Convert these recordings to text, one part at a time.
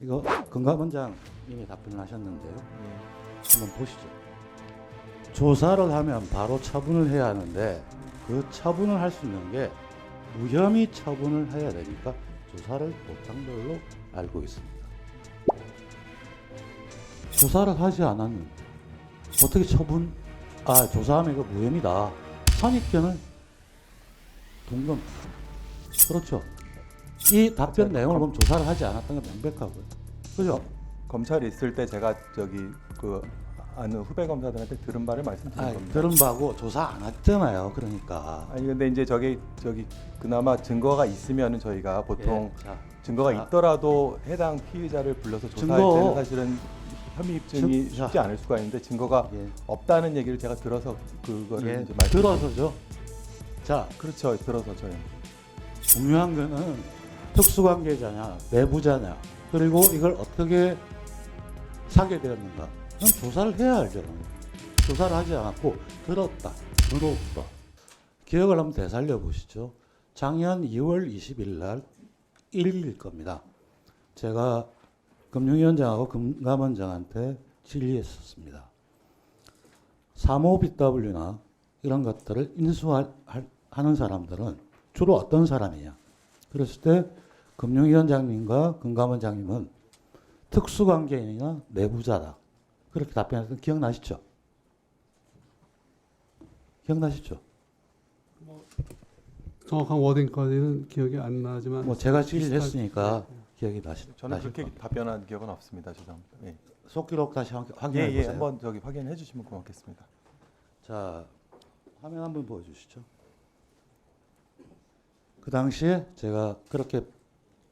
이거 금감원장님이 답변을 하셨는데요. 한번 보시죠. 조사를 하면 바로 처분을 해야 하는데 그 처분을 할 수 있는 게 무혐의 처분을 해야 되니까 조사를 못한 걸로 알고 있습니다. 조사를 하지 않았는데 어떻게 조사하면 이거 무혐의다. 선입견을 둔 겁니다. 그렇죠. 이 답변 내용을 보면 조사를 하지 않았던 게 명백하고요. 그죠? 검찰이 있을 때 제가 아는 후배 검사들한테 들은 바를 말씀드린 겁니다. 들은 바고 조사 안 했잖아요. 그러니까. 아니 근데 이제 그나마 증거가 있으면은 저희가 보통 자, 증거가 자. 있더라도 해당 피의자를 불러서 조사할 증거. 때는 사실은 혐의 입증이 자. 쉽지 않을 수가 있는데 증거가 예. 없다는 얘기를 제가 들어서 그거를 예, 이제 말씀. 들어서죠. 자, 그렇죠. 들어서죠. 중요한 거는 특수관계자냐, 내부자냐, 그리고 이걸 어떻게 사게 되었는가. 는 조사를 해야 알잖아요. 조사를 하지 않았고 들었다, 들었다. 기억을 한번 되살려 보시죠. 작년 2월 20일 날 1일일 겁니다. 제가 금융위원장하고 금감원장한테 질의했었습니다. 3호 BW나 이런 것들을 인수하는 사람들은 주로 어떤 사람이냐. 그랬을 때 금융위원장님과 금감원장님은 특수관계인이나 내부자다. 그렇게 답변했던 기억나시죠? 기억나시죠? 정확한 워딩까지는 기억이 안 나지만 뭐 제가 질의를 비슷한- 했으니까 기억이 나실 저는 나실 그렇게 겁니다. 답변한 기억은 없습니다. 죄송합니다. 예. 속기록 다시 확인해 예, 보세요. 한번 확인해 주시면 고맙겠습니다. 자, 화면 한번 보여주시죠. 그 당시에 제가 그렇게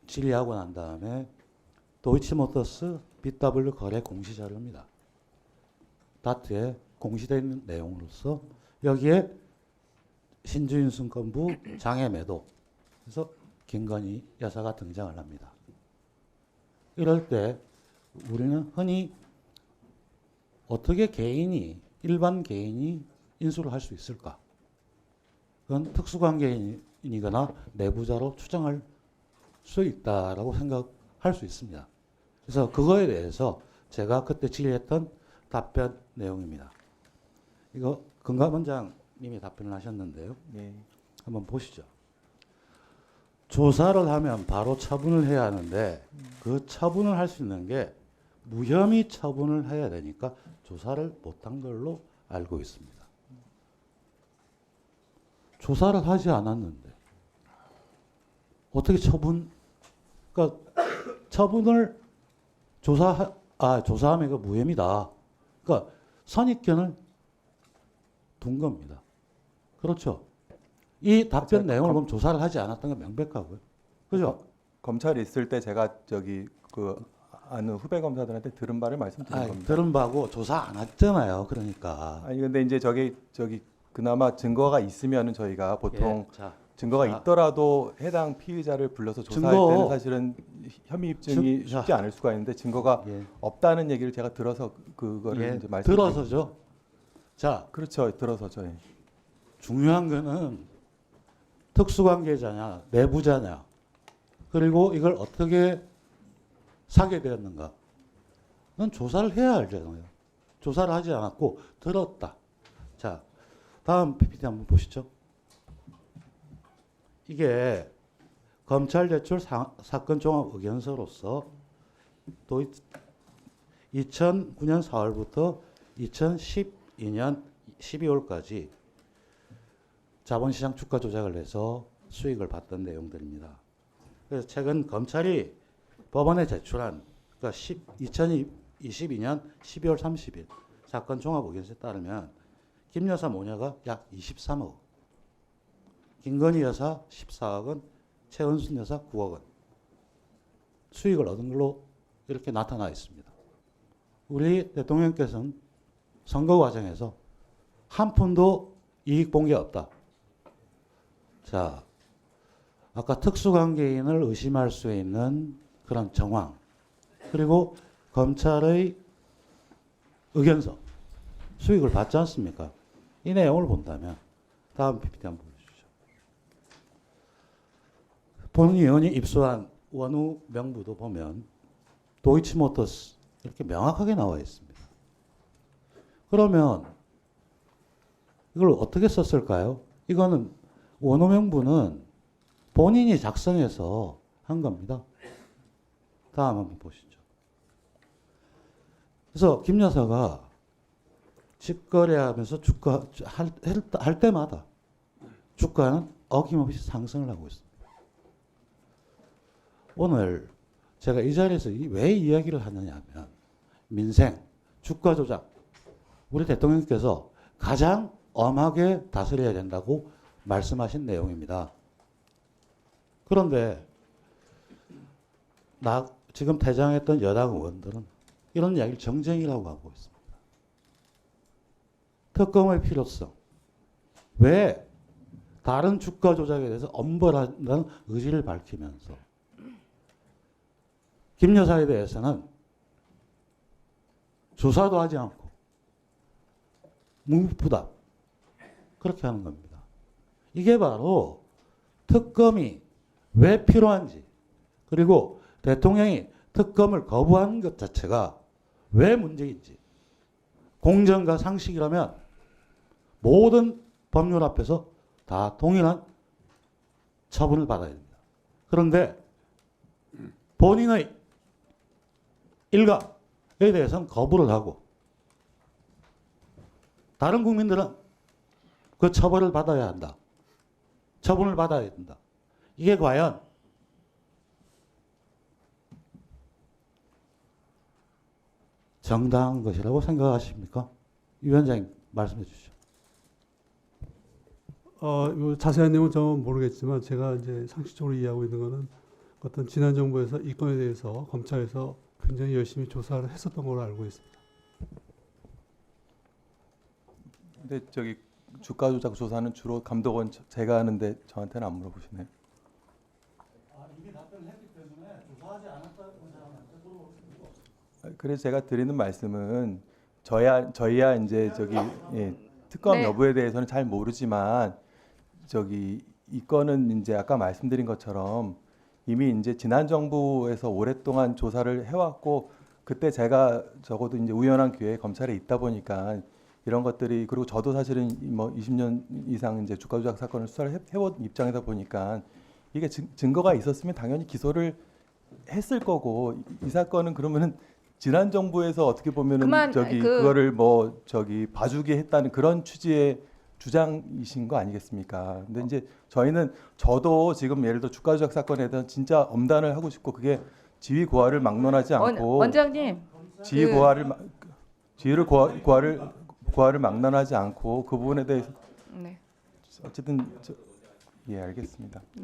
질의하고 난 다음에 도이치모터스 BW 거래 공시자료입니다. 다트에 공시되어 있는 내용으로서 여기에 신주인 승권부 장애 매도 그래서 김건희 여사가 등장을 합니다. 이럴 때 우리는 흔히 어떻게 일반 개인이 인수를 할 수 있을까? 그건 특수관계인이거나 내부자로 추정할 수 있다라고 생각할 수 있습니다. 그래서 그거에 대해서 제가 그때 질의했던 답변 내용입니다. 이거 금감원장님이 답변을 하셨는데요. 예. 한번 보시죠. 조사를 하면 바로 처분을 해야 하는데 그 처분을 할 수 있는 게 무혐의 처분을 해야 되니까 조사를 못한 걸로 알고 있습니다. 조사를 하지 않았는데 어떻게 그러니까 처분을 조사하면 이거 무혐의다. 그러니까 선입견을 둔 겁니다. 그렇죠. 이 답변 내용을 보면 조사를 하지 않았던 게 명백하고요. 그죠? 검찰이 있을 때 제가 아는 후배 검사들한테 들은 바를 말씀드린 겁니다. 들은 바고 조사 안 했잖아요. 그러니까. 아니 근데 이제 그나마 증거가 있으면은 저희가 보통 자, 증거가 자. 있더라도 해당 피의자를 불러서 조사할 증거. 때는 사실은 혐의 입증이 자. 쉽지 않을 수가 있는데 증거가 예. 없다는 얘기를 제가 들어서 그거를 예, 이제 말씀드린 들어서죠. 자, 그렇죠. 들어서죠. 예. 중요한 거는 특수관계자냐, 내부자냐, 그리고 이걸 어떻게 사게 되었는가. 는 조사를 해야 알잖아요. 조사를 하지 않았고 들었다. 자, 다음 PPT 한번 보시죠. 이게 검찰 제출 사건 종합 의견서로서 또 2009년 4월부터 2012년 12월까지 자본시장 주가 조작을 해서 수익을 봤던 내용들입니다. 그래서 최근 검찰이 법원에 제출한 그러니까 2022년 12월 30일 사건 종합 의견서에 따르면 김 여사 모녀가 약 23억, 김건희 여사 14억 원, 최은순 여사 9억 원 수익을 얻은 걸로 이렇게 나타나 있습니다. 우리 대통령께서는 선거 과정에서 한 푼도 이익 본 게 없다. 자, 아까 특수관계인을 의심할 수 있는 그런 정황, 그리고 검찰의 의견서, 수익을 받지 않습니까? 이 내용을 본다면, 다음 PPT 한번 보여주시죠. 본 의원이 입수한 원후 명부도 보면, 도이치모터스 이렇게 명확하게 나와 있습니다. 그러면 이걸 어떻게 썼을까요? 이거는 원호명부는 본인이 작성해서 한 겁니다. 다음 한번 보시죠. 그래서 김 여사가 직거래하면서 주가 할 때마다 주가는 어김없이 상승을 하고 있습니다. 오늘 제가 이 자리에서 왜 이야기를 하느냐 하면 민생, 주가 조작, 우리 대통령께서 가장 엄하게 다스려야 된다고 말씀하신 내용입니다. 그런데 지금 퇴장했던 여당 의원들은 이런 이야기를 정쟁이라고 하고 있습니다. 특검의 필요성, 왜 다른 주가 조작에 대해서 엄벌한다는 의지를 밝히면서 김 여사에 대해서는 조사도 하지 않고 무부답 그렇게 하는 겁니다. 이게 바로 특검이 왜 필요한지, 그리고 대통령이 특검을 거부하는 것 자체가 왜 문제인지, 공정과 상식이라면 모든 법률 앞에서 다 동일한 처분을 받아야 됩니다. 그런데 본인의 일각에 대해서는 거부를 하고 다른 국민들은 그 처벌을 받아야 한다. 처분을 받아야 된다. 이게 과연 정당한 것이라고 생각하십니까? 이 위원장님 말씀해 주시죠. 요 자세한 내용은 저는 모르겠지만 제가 이제 상식적으로 이해하고 있는 거는 어떤 지난 정부에서 이 건에 대해서 검찰에서 굉장히 열심히 조사를 했었던 걸로 알고 있습니다. 근데 저기 주가 조작 조사는 주로 감독원 제가 하는데 저한테는 안 물어보시네요. 이미 답변을 했기 때문에 조사하지 않았다는 사람한테 물어보겠습니다. 그래서 제가 드리는 말씀은 저희야 이제 저기 특검 네. 여부에 대해서는 잘 모르지만 저기 이 건은 이제 아까 말씀드린 것처럼 이미 이제 지난 정부에서 오랫동안 조사를 해왔고 그때 제가 적어도 이제 우연한 기회에 검찰에 있다 보니까 이런 것들이, 그리고 저도 사실은 뭐 20년 이상 이제 주가 조작 사건을 수사를 해온 입장이다 보니까 이게 증거가 있었으면 당연히 기소를 했을 거고, 이 사건은 그러면은 지난 정부에서 어떻게 보면은 그거를 뭐 저기 봐주게 했다는 그런 취지의 주장이신 거 아니겠습니까? 근데 이제 저도 지금 예를 들어 주가 조작 사건에 대한 진짜 엄단을 하고 싶고, 그게 지위 고하를 막론하지 않고 원장님 지위 고하를 막론하지 않고 그 부분에 대해서 네. 어쨌든 알겠습니다. 네.